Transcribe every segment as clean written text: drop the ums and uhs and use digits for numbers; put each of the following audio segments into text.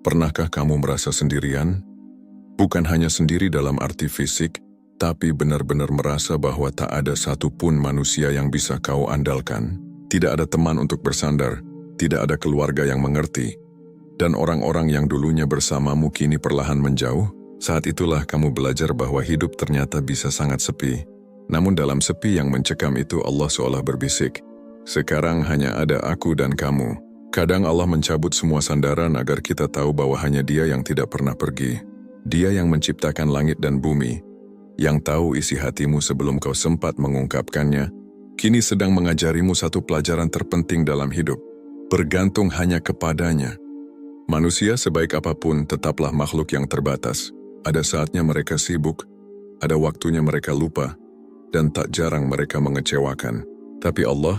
Pernahkah kamu merasa sendirian? Bukan hanya sendiri dalam arti fisik, tapi benar-benar merasa bahwa tak ada satupun manusia yang bisa kau andalkan. Tidak ada teman untuk bersandar, tidak ada keluarga yang mengerti, dan orang-orang yang dulunya bersamamu kini perlahan menjauh. Saat itulah kamu belajar bahwa hidup ternyata bisa sangat sepi. Namun dalam sepi yang mencekam itu Allah seolah berbisik, "Sekarang hanya ada aku dan kamu." Kadang Allah mencabut semua sandaran agar kita tahu bahwa hanya Dia yang tidak pernah pergi. Dia yang menciptakan langit dan bumi, yang tahu isi hatimu sebelum kau sempat mengungkapkannya, kini sedang mengajarimu satu pelajaran terpenting dalam hidup. Bergantung hanya kepadanya. Manusia sebaik apapun tetaplah makhluk yang terbatas. Ada saatnya mereka sibuk, ada waktunya mereka lupa, dan tak jarang mereka mengecewakan. Tapi Allah,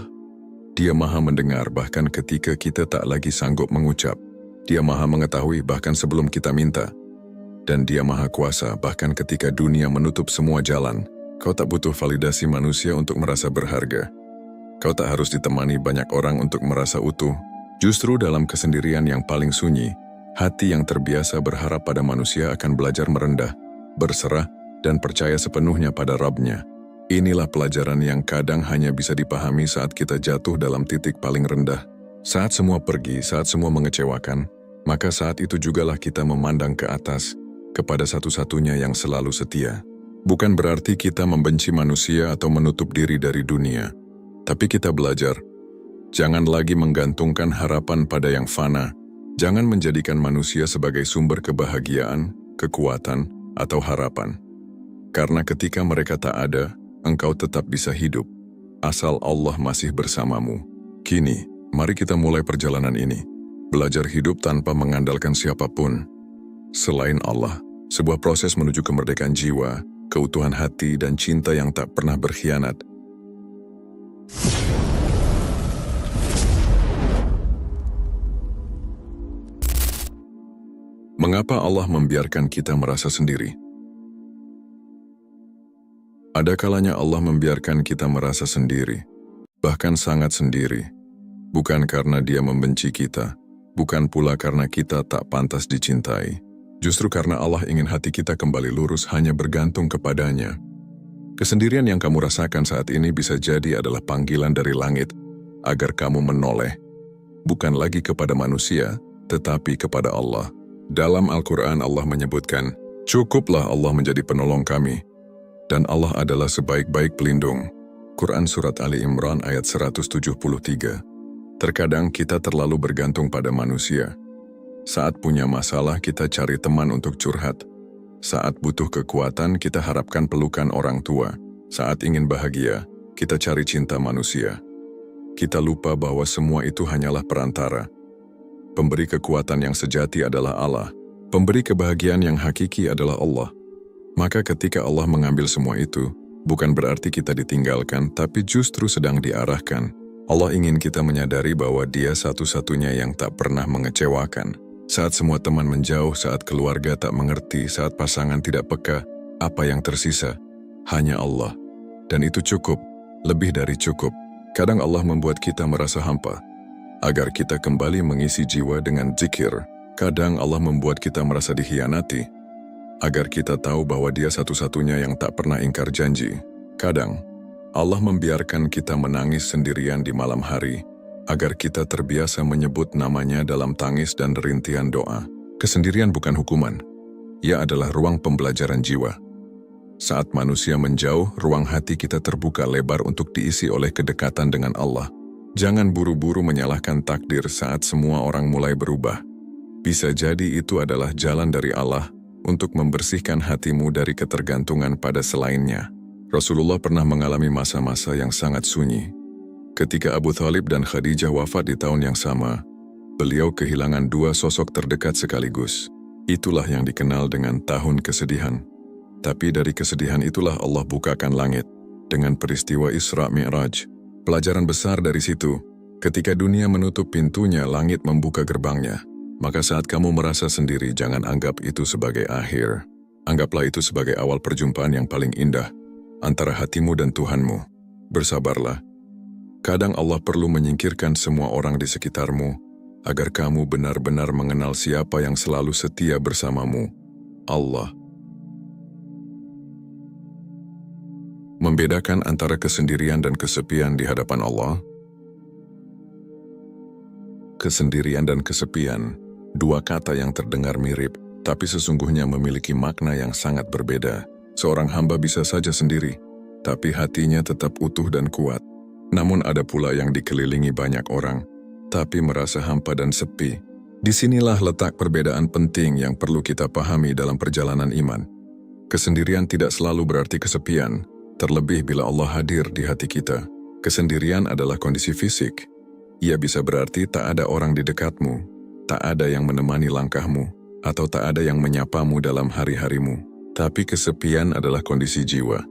Dia Maha mendengar bahkan ketika kita tak lagi sanggup mengucap. Dia Maha mengetahui bahkan sebelum kita minta. Dan Dia Maha Kuasa bahkan ketika dunia menutup semua jalan. Kau tak butuh validasi manusia untuk merasa berharga. Kau tak harus ditemani banyak orang untuk merasa utuh. Justru dalam kesendirian yang paling sunyi, hati yang terbiasa berharap pada manusia akan belajar merendah, berserah, dan percaya sepenuhnya pada Rabb-Nya. Inilah pelajaran yang kadang hanya bisa dipahami saat kita jatuh dalam titik paling rendah. Saat semua pergi, saat semua mengecewakan, maka saat itu jugalah kita memandang ke atas, kepada satu-satunya yang selalu setia. Bukan berarti kita membenci manusia atau menutup diri dari dunia, tapi kita belajar, jangan lagi menggantungkan harapan pada yang fana. Jangan menjadikan manusia sebagai sumber kebahagiaan, kekuatan, atau harapan. Karena ketika mereka tak ada, engkau tetap bisa hidup, asal Allah masih bersamamu. Kini, mari kita mulai perjalanan ini. Belajar hidup tanpa mengandalkan siapapun selain Allah. Sebuah proses menuju kemerdekaan jiwa, keutuhan hati, dan cinta yang tak pernah berkhianat. Mengapa Allah membiarkan kita merasa sendiri? Ada kalanya Allah membiarkan kita merasa sendiri, bahkan sangat sendiri. Bukan karena Dia membenci kita, bukan pula karena kita tak pantas dicintai. Justru karena Allah ingin hati kita kembali lurus hanya bergantung kepadanya. Kesendirian yang kamu rasakan saat ini bisa jadi adalah panggilan dari langit agar kamu menoleh, bukan lagi kepada manusia, tetapi kepada Allah. Dalam Al-Quran Allah menyebutkan, "Cukuplah Allah menjadi penolong kami, dan Allah adalah sebaik-baik pelindung." Quran Surat Ali Imran ayat 173. Terkadang kita terlalu bergantung pada manusia. Saat punya masalah kita cari teman untuk curhat. Saat butuh kekuatan kita harapkan pelukan orang tua. Saat ingin bahagia, kita cari cinta manusia. Kita lupa bahwa semua itu hanyalah perantara. Pemberi kekuatan yang sejati adalah Allah. Pemberi kebahagiaan yang hakiki adalah Allah. Maka ketika Allah mengambil semua itu, bukan berarti kita ditinggalkan, tapi justru sedang diarahkan. Allah ingin kita menyadari bahwa Dia satu-satunya yang tak pernah mengecewakan. Saat semua teman menjauh, saat keluarga tak mengerti, saat pasangan tidak peka, apa yang tersisa? Hanya Allah. Dan itu cukup, lebih dari cukup. Kadang Allah membuat kita merasa hampa, agar kita kembali mengisi jiwa dengan zikir. Kadang Allah membuat kita merasa dikhianati, agar kita tahu bahwa Dia satu-satunya yang tak pernah ingkar janji. Kadang, Allah membiarkan kita menangis sendirian di malam hari, agar kita terbiasa menyebut namanya dalam tangis dan rintihan doa. Kesendirian bukan hukuman, ia adalah ruang pembelajaran jiwa. Saat manusia menjauh, ruang hati kita terbuka lebar untuk diisi oleh kedekatan dengan Allah. Jangan buru-buru menyalahkan takdir saat semua orang mulai berubah. Bisa jadi itu adalah jalan dari Allah untuk membersihkan hatimu dari ketergantungan pada selainnya. Rasulullah pernah mengalami masa-masa yang sangat sunyi. Ketika Abu Thalib dan Khadijah wafat di tahun yang sama, beliau kehilangan dua sosok terdekat sekaligus. Itulah yang dikenal dengan tahun kesedihan. Tapi dari kesedihan itulah Allah bukakan langit dengan peristiwa Isra Mi'raj. Pelajaran besar dari situ, ketika dunia menutup pintunya, langit membuka gerbangnya. Maka saat kamu merasa sendiri, jangan anggap itu sebagai akhir. Anggaplah itu sebagai awal perjumpaan yang paling indah antara hatimu dan Tuhanmu. Bersabarlah. Kadang Allah perlu menyingkirkan semua orang di sekitarmu agar kamu benar-benar mengenal siapa yang selalu setia bersamamu, Allah. Membedakan antara kesendirian dan kesepian di hadapan Allah. Kesendirian dan kesepian, dua kata yang terdengar mirip, tapi sesungguhnya memiliki makna yang sangat berbeda. Seorang hamba bisa saja sendiri, tapi hatinya tetap utuh dan kuat. Namun ada pula yang dikelilingi banyak orang, tapi merasa hampa dan sepi. Disinilah letak perbedaan penting yang perlu kita pahami dalam perjalanan iman. Kesendirian tidak selalu berarti kesepian, terlebih bila Allah hadir di hati kita. Kesendirian adalah kondisi fisik. Ia bisa berarti tak ada orang di dekatmu, tak ada yang menemani langkahmu, atau tak ada yang menyapamu dalam hari-harimu. Tapi kesepian adalah kondisi jiwa.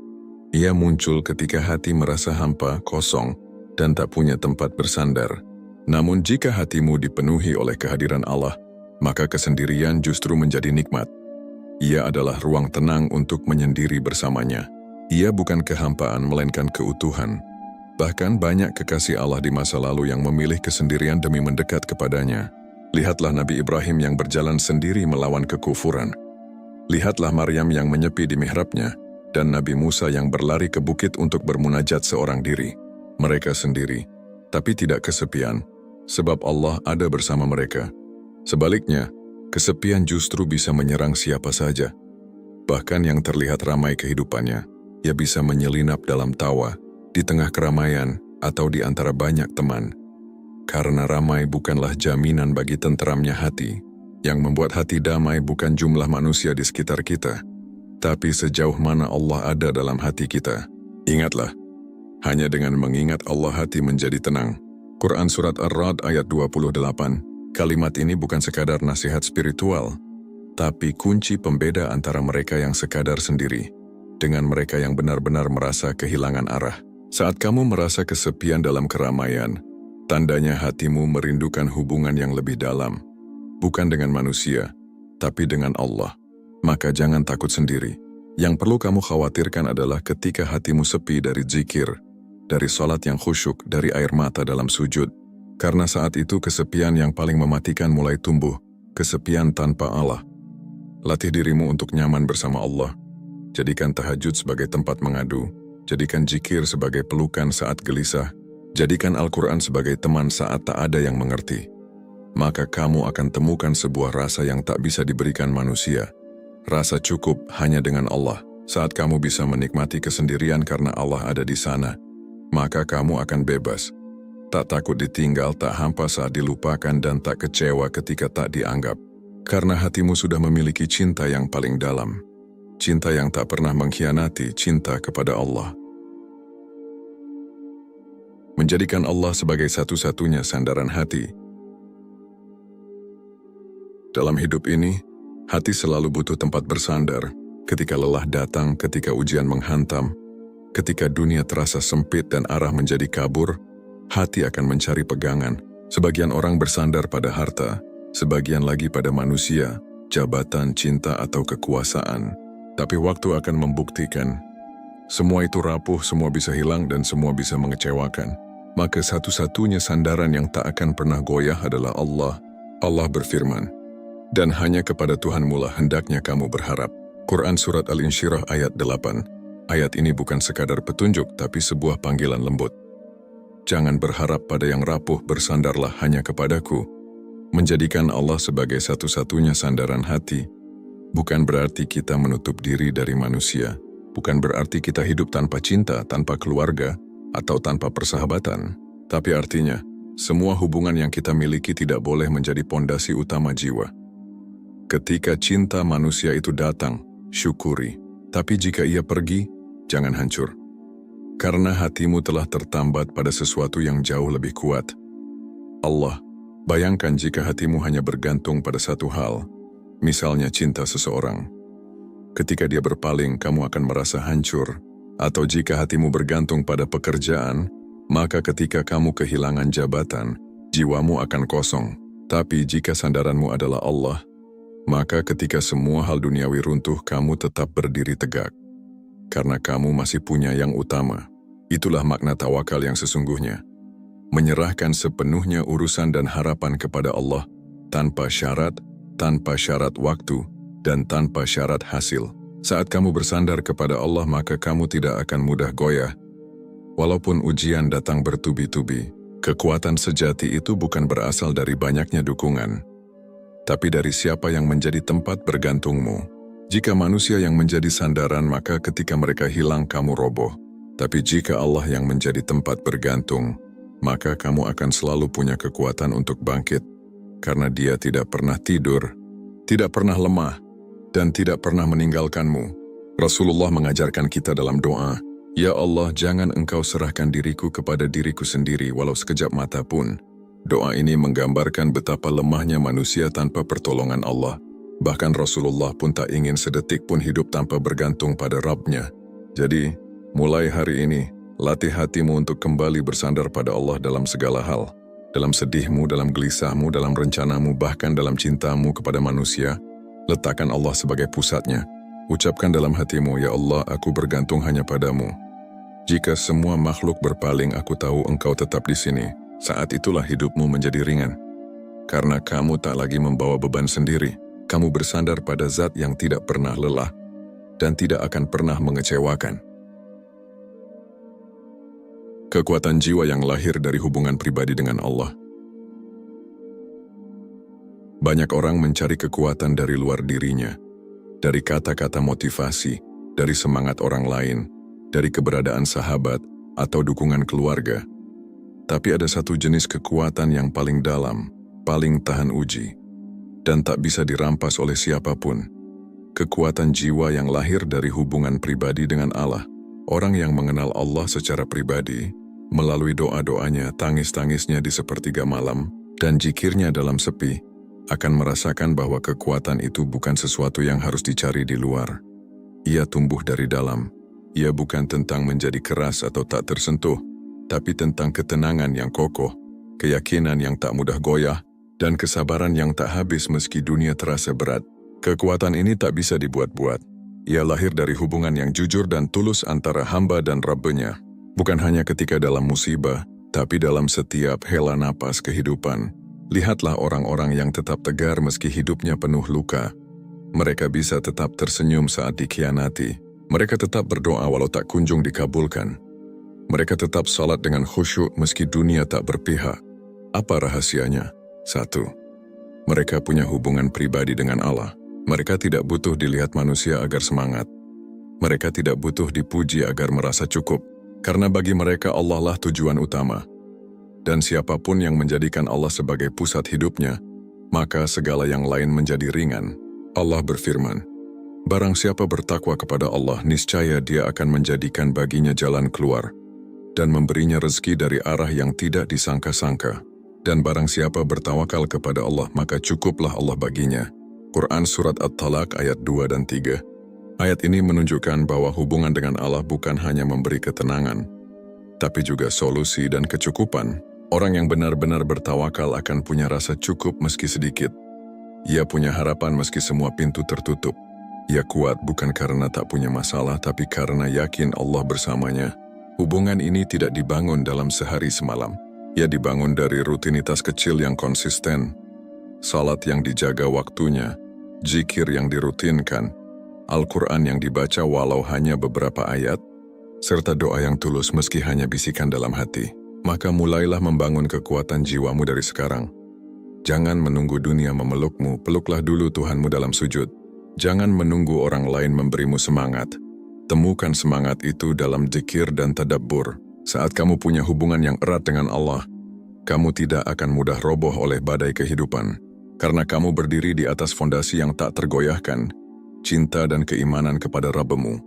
Ia muncul ketika hati merasa hampa, kosong, dan tak punya tempat bersandar. Namun jika hatimu dipenuhi oleh kehadiran Allah, maka kesendirian justru menjadi nikmat. Ia adalah ruang tenang untuk menyendiri bersamanya. Ia bukan kehampaan melainkan keutuhan. Bahkan banyak kekasih Allah di masa lalu yang memilih kesendirian demi mendekat kepadanya. Lihatlah Nabi Ibrahim yang berjalan sendiri melawan kekufuran. Lihatlah Maryam yang menyepi di mihrabnya, dan Nabi Musa yang berlari ke bukit untuk bermunajat seorang diri. Mereka sendiri, tapi tidak kesepian, sebab Allah ada bersama mereka. Sebaliknya, kesepian justru bisa menyerang siapa saja. Bahkan yang terlihat ramai kehidupannya, ia bisa menyelinap dalam tawa, di tengah keramaian, atau di antara banyak teman. Karena ramai bukanlah jaminan bagi tenteramnya hati. Yang membuat hati damai bukan jumlah manusia di sekitar kita, tapi sejauh mana Allah ada dalam hati kita. Ingatlah, hanya dengan mengingat Allah hati menjadi tenang. Quran Surat Ar-Ra'd ayat 28. Kalimat ini bukan sekadar nasihat spiritual, tapi kunci pembeda antara mereka yang sekadar sendiri dengan mereka yang benar-benar merasa kehilangan arah. Saat kamu merasa kesepian dalam keramaian, tandanya hatimu merindukan hubungan yang lebih dalam, bukan dengan manusia, tapi dengan Allah. Maka jangan takut sendiri. Yang perlu kamu khawatirkan adalah ketika hatimu sepi dari zikir, dari salat yang khusyuk, dari air mata dalam sujud. Karena saat itu kesepian yang paling mematikan mulai tumbuh, kesepian tanpa Allah. Latih dirimu untuk nyaman bersama Allah. Jadikan tahajud sebagai tempat mengadu, jadikan zikir sebagai pelukan saat gelisah, jadikan Al-Quran sebagai teman saat tak ada yang mengerti. Maka kamu akan temukan sebuah rasa yang tak bisa diberikan manusia. Rasa cukup hanya dengan Allah. Saat kamu bisa menikmati kesendirian karena Allah ada di sana, maka kamu akan bebas. Tak takut ditinggal, tak hampa saat dilupakan, dan tak kecewa ketika tak dianggap. Karena hatimu sudah memiliki cinta yang paling dalam. Cinta yang tak pernah mengkhianati, cinta kepada Allah. Menjadikan Allah sebagai satu-satunya sandaran hati. Dalam hidup ini, hati selalu butuh tempat bersandar. Ketika lelah datang, ketika ujian menghantam, ketika dunia terasa sempit dan arah menjadi kabur, hati akan mencari pegangan. Sebagian orang bersandar pada harta, sebagian lagi pada manusia, jabatan, cinta, atau kekuasaan. Tapi waktu akan membuktikan, semua itu rapuh, semua bisa hilang, dan semua bisa mengecewakan. Maka satu-satunya sandaran yang tak akan pernah goyah adalah Allah. Allah berfirman, dan hanya kepada Tuhanmu lah hendaknya kamu berharap. Quran Surat Al-Insyirah ayat 8. Ayat ini bukan sekadar petunjuk, tapi sebuah panggilan lembut. Jangan berharap pada yang rapuh, bersandarlah hanya kepadaku. Menjadikan Allah sebagai satu-satunya sandaran hati, bukan berarti kita menutup diri dari manusia. Bukan berarti kita hidup tanpa cinta, tanpa keluarga, atau tanpa persahabatan. Tapi artinya, semua hubungan yang kita miliki tidak boleh menjadi pondasi utama jiwa. Ketika cinta manusia itu datang, syukuri. Tapi jika ia pergi, jangan hancur. Karena hatimu telah tertambat pada sesuatu yang jauh lebih kuat. Allah, bayangkan jika hatimu hanya bergantung pada satu hal, misalnya cinta seseorang. Ketika dia berpaling, kamu akan merasa hancur. Atau jika hatimu bergantung pada pekerjaan, maka ketika kamu kehilangan jabatan, jiwamu akan kosong. Tapi jika sandaranmu adalah Allah, maka ketika semua hal duniawi runtuh, kamu tetap berdiri tegak. Karena kamu masih punya yang utama. Itulah makna tawakal yang sesungguhnya. menyerahkan sepenuhnya urusan dan harapan kepada Allah, tanpa syarat waktu, dan tanpa syarat hasil. Saat kamu bersandar kepada Allah, maka kamu tidak akan mudah goyah. Walaupun ujian datang bertubi-tubi, kekuatan sejati itu bukan berasal dari banyaknya dukungan, tapi dari siapa yang menjadi tempat bergantungmu. Jika manusia yang menjadi sandaran, maka ketika mereka hilang kamu roboh. Tapi jika Allah yang menjadi tempat bergantung, maka kamu akan selalu punya kekuatan untuk bangkit, karena Dia tidak pernah tidur, tidak pernah lemah, dan tidak pernah meninggalkanmu. Rasulullah mengajarkan kita dalam doa, "Ya Allah, jangan Engkau serahkan diriku kepada diriku sendiri walau sekejap mata pun." Doa ini menggambarkan betapa lemahnya manusia tanpa pertolongan Allah. Bahkan Rasulullah pun tak ingin sedetik pun hidup tanpa bergantung pada Rabb-Nya. Jadi, mulai hari ini, latih hatimu untuk kembali bersandar pada Allah dalam segala hal. Dalam sedihmu, dalam gelisahmu, dalam rencanamu, bahkan dalam cintamu kepada manusia, letakkan Allah sebagai pusatnya. Ucapkan dalam hatimu, "Ya Allah, aku bergantung hanya padamu. Jika semua makhluk berpaling, aku tahu Engkau tetap di sini." Saat itulah hidupmu menjadi ringan. Karena kamu tak lagi membawa beban sendiri. Kamu bersandar pada Zat yang tidak pernah lelah dan tidak akan pernah mengecewakan. Kekuatan jiwa yang lahir dari hubungan pribadi dengan Allah. Banyak orang mencari kekuatan dari luar dirinya, dari kata-kata motivasi, dari semangat orang lain, dari keberadaan sahabat, atau dukungan keluarga. Tapi ada satu jenis kekuatan yang paling dalam, paling tahan uji, dan tak bisa dirampas oleh siapapun. Kekuatan jiwa yang lahir dari hubungan pribadi dengan Allah. Orang yang mengenal Allah secara pribadi, melalui doa-doanya, tangis-tangisnya di sepertiga malam, dan zikirnya dalam sepi, akan merasakan bahwa kekuatan itu bukan sesuatu yang harus dicari di luar. Ia tumbuh dari dalam. Ia bukan tentang menjadi keras atau tak tersentuh, tapi tentang ketenangan yang kokoh, keyakinan yang tak mudah goyah, dan kesabaran yang tak habis meski dunia terasa berat. Kekuatan ini tak bisa dibuat-buat. Ia lahir dari hubungan yang jujur dan tulus antara hamba dan Rabb-Nya. Bukan hanya ketika dalam musibah, tapi dalam setiap hela napas kehidupan. Lihatlah orang-orang yang tetap tegar meski hidupnya penuh luka. Mereka bisa tetap tersenyum saat dikhianati. Mereka tetap berdoa walau tak kunjung dikabulkan. Mereka tetap salat dengan khusyuk meski dunia tak berpihak. Apa rahasianya? 1. Mereka punya hubungan pribadi dengan Allah. Mereka tidak butuh dilihat manusia agar semangat. Mereka tidak butuh dipuji agar merasa cukup. Karena bagi mereka Allah lah tujuan utama. Dan siapapun yang menjadikan Allah sebagai pusat hidupnya, maka segala yang lain menjadi ringan. Allah berfirman, "Barang siapa bertakwa kepada Allah, niscaya Dia akan menjadikan baginya jalan keluar dan memberinya rezeki dari arah yang tidak disangka-sangka. Dan barang siapa bertawakal kepada Allah, maka cukuplah Allah baginya." Quran Surat At-Talaq ayat 2 dan 3. Ayat ini menunjukkan bahwa hubungan dengan Allah bukan hanya memberi ketenangan, tapi juga solusi dan kecukupan. Orang yang benar-benar bertawakal akan punya rasa cukup meski sedikit. Ia punya harapan meski semua pintu tertutup. Ia kuat bukan karena tak punya masalah, tapi karena yakin Allah bersamanya. Hubungan ini tidak dibangun dalam sehari semalam. Ia dibangun dari rutinitas kecil yang konsisten, salat yang dijaga waktunya, zikir yang dirutinkan, Al-Quran yang dibaca walau hanya beberapa ayat, serta doa yang tulus meski hanya bisikan dalam hati. Maka mulailah membangun kekuatan jiwamu dari sekarang. Jangan menunggu dunia memelukmu, peluklah dulu Tuhanmu dalam sujud. Jangan menunggu orang lain memberimu semangat. Temukan semangat itu dalam zikir dan tadabbur. Saat kamu punya hubungan yang erat dengan Allah, kamu tidak akan mudah roboh oleh badai kehidupan. Karena kamu berdiri di atas fondasi yang tak tergoyahkan, cinta dan keimanan kepada Rabb-Mu.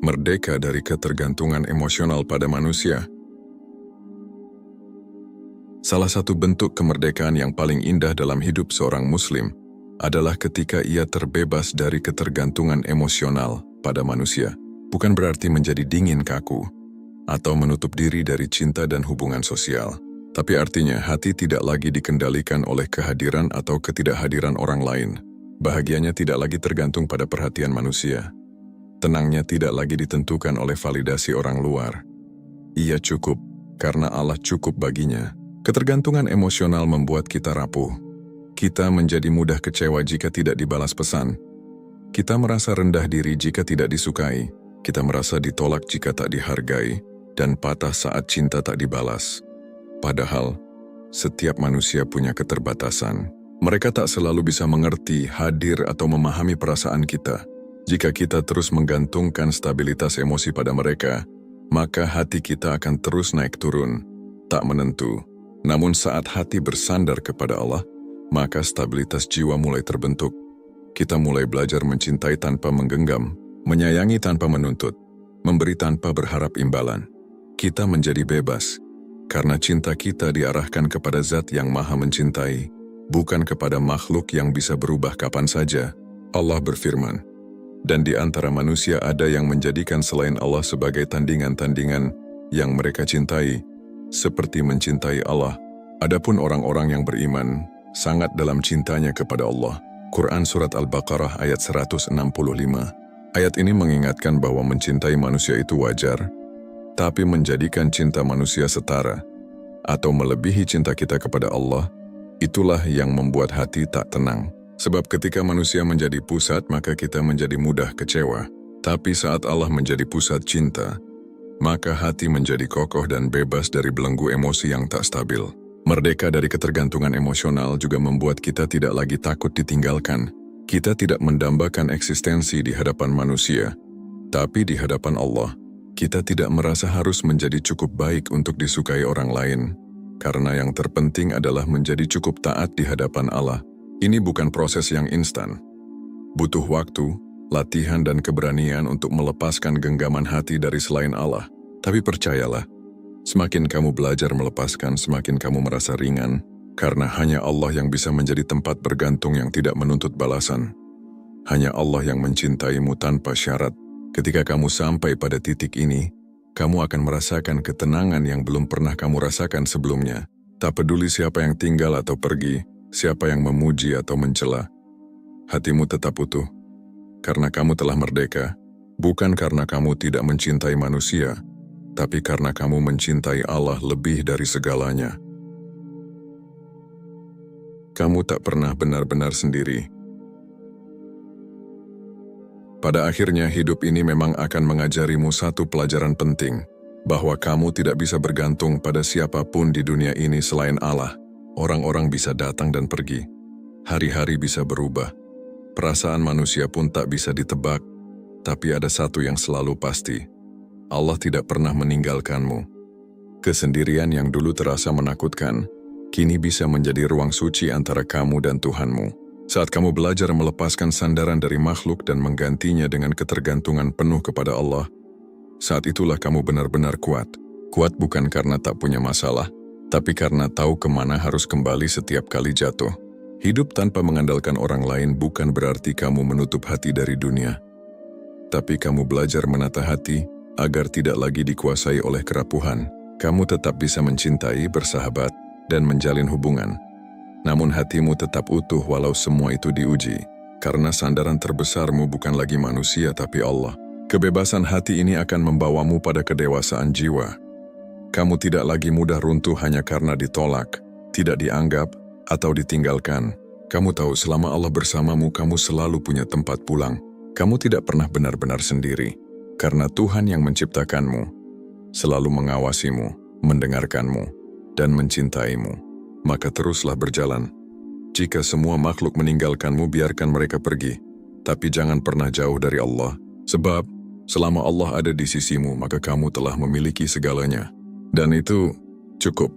Merdeka dari ketergantungan emosional pada manusia. Salah satu bentuk kemerdekaan yang paling indah dalam hidup seorang Muslim adalah ketika ia terbebas dari ketergantungan emosional pada manusia. Bukan berarti menjadi dingin kaku atau menutup diri dari cinta dan hubungan sosial. Tapi artinya hati tidak lagi dikendalikan oleh kehadiran atau ketidakhadiran orang lain. Bahagianya tidak lagi tergantung pada perhatian manusia. Tenangnya tidak lagi ditentukan oleh validasi orang luar. Ia cukup, karena Allah cukup baginya. Ketergantungan emosional membuat kita rapuh. Kita menjadi mudah kecewa jika tidak dibalas pesan. Kita merasa rendah diri jika tidak disukai. Kita merasa ditolak jika tak dihargai, dan patah saat cinta tak dibalas. Padahal, setiap manusia punya keterbatasan. Mereka tak selalu bisa mengerti, hadir, atau memahami perasaan kita. Jika kita terus menggantungkan stabilitas emosi pada mereka, maka hati kita akan terus naik turun, tak menentu. Namun saat hati bersandar kepada Allah, maka stabilitas jiwa mulai terbentuk. Kita mulai belajar mencintai tanpa menggenggam, menyayangi tanpa menuntut, memberi tanpa berharap imbalan. Kita menjadi bebas, karena cinta kita diarahkan kepada Zat yang Maha Mencintai, bukan kepada makhluk yang bisa berubah kapan saja. Allah berfirman, "Dan di antara manusia ada yang menjadikan selain Allah sebagai tandingan-tandingan yang mereka cintai, seperti mencintai Allah. Adapun orang-orang yang beriman, sangat dalam cintanya kepada Allah." Quran Surat Al-Baqarah ayat 165. Ayat ini mengingatkan bahwa mencintai manusia itu wajar, tapi menjadikan cinta manusia setara, atau melebihi cinta kita kepada Allah, itulah yang membuat hati tak tenang. Sebab ketika manusia menjadi pusat, maka kita menjadi mudah kecewa. Tapi saat Allah menjadi pusat cinta, maka hati menjadi kokoh dan bebas dari belenggu emosi yang tak stabil. Merdeka dari ketergantungan emosional juga membuat kita tidak lagi takut ditinggalkan. Kita tidak mendambakan eksistensi di hadapan manusia, tapi di hadapan Allah. Kita tidak merasa harus menjadi cukup baik untuk disukai orang lain, karena yang terpenting adalah menjadi cukup taat di hadapan Allah. Ini bukan proses yang instan. Butuh waktu, latihan dan keberanian untuk melepaskan genggaman hati dari selain Allah. Tapi percayalah, semakin kamu belajar melepaskan, semakin kamu merasa ringan, karena hanya Allah yang bisa menjadi tempat bergantung yang tidak menuntut balasan. Hanya Allah yang mencintaimu tanpa syarat. Ketika kamu sampai pada titik ini, kamu akan merasakan ketenangan yang belum pernah kamu rasakan sebelumnya. Tak peduli siapa yang tinggal atau pergi, siapa yang memuji atau mencela, hatimu tetap utuh. Karena kamu telah merdeka, bukan karena kamu tidak mencintai manusia, tapi karena kamu mencintai Allah lebih dari segalanya. Kamu tak pernah benar-benar sendiri. Pada akhirnya hidup ini memang akan mengajarimu satu pelajaran penting, bahwa kamu tidak bisa bergantung pada siapapun di dunia ini selain Allah. Orang-orang bisa datang dan pergi, hari-hari bisa berubah, perasaan manusia pun tak bisa ditebak, tapi ada satu yang selalu pasti, Allah tidak pernah meninggalkanmu. Kesendirian yang dulu terasa menakutkan, kini bisa menjadi ruang suci antara kamu dan Tuhanmu. Saat kamu belajar melepaskan sandaran dari makhluk dan menggantinya dengan ketergantungan penuh kepada Allah, saat itulah kamu benar-benar kuat. Kuat bukan karena tak punya masalah, tapi karena tahu kemana harus kembali setiap kali jatuh. Hidup tanpa mengandalkan orang lain bukan berarti kamu menutup hati dari dunia, tapi kamu belajar menata hati agar tidak lagi dikuasai oleh kerapuhan. Kamu tetap bisa mencintai, bersahabat, dan menjalin hubungan. Namun hatimu tetap utuh walau semua itu diuji, karena sandaran terbesarmu bukan lagi manusia tapi Allah. Kebebasan hati ini akan membawamu pada kedewasaan jiwa. Kamu tidak lagi mudah runtuh hanya karena ditolak, tidak dianggap, atau ditinggalkan. Kamu tahu selama Allah bersamamu, kamu selalu punya tempat pulang. Kamu tidak pernah benar-benar sendiri, karena Tuhan yang menciptakanmu selalu mengawasimu, mendengarkanmu, dan mencintaimu. Maka teruslah berjalan. Jika semua makhluk meninggalkanmu, biarkan mereka pergi. Tapi jangan pernah jauh dari Allah. Sebab, selama Allah ada di sisimu, maka kamu telah memiliki segalanya. Dan itu cukup.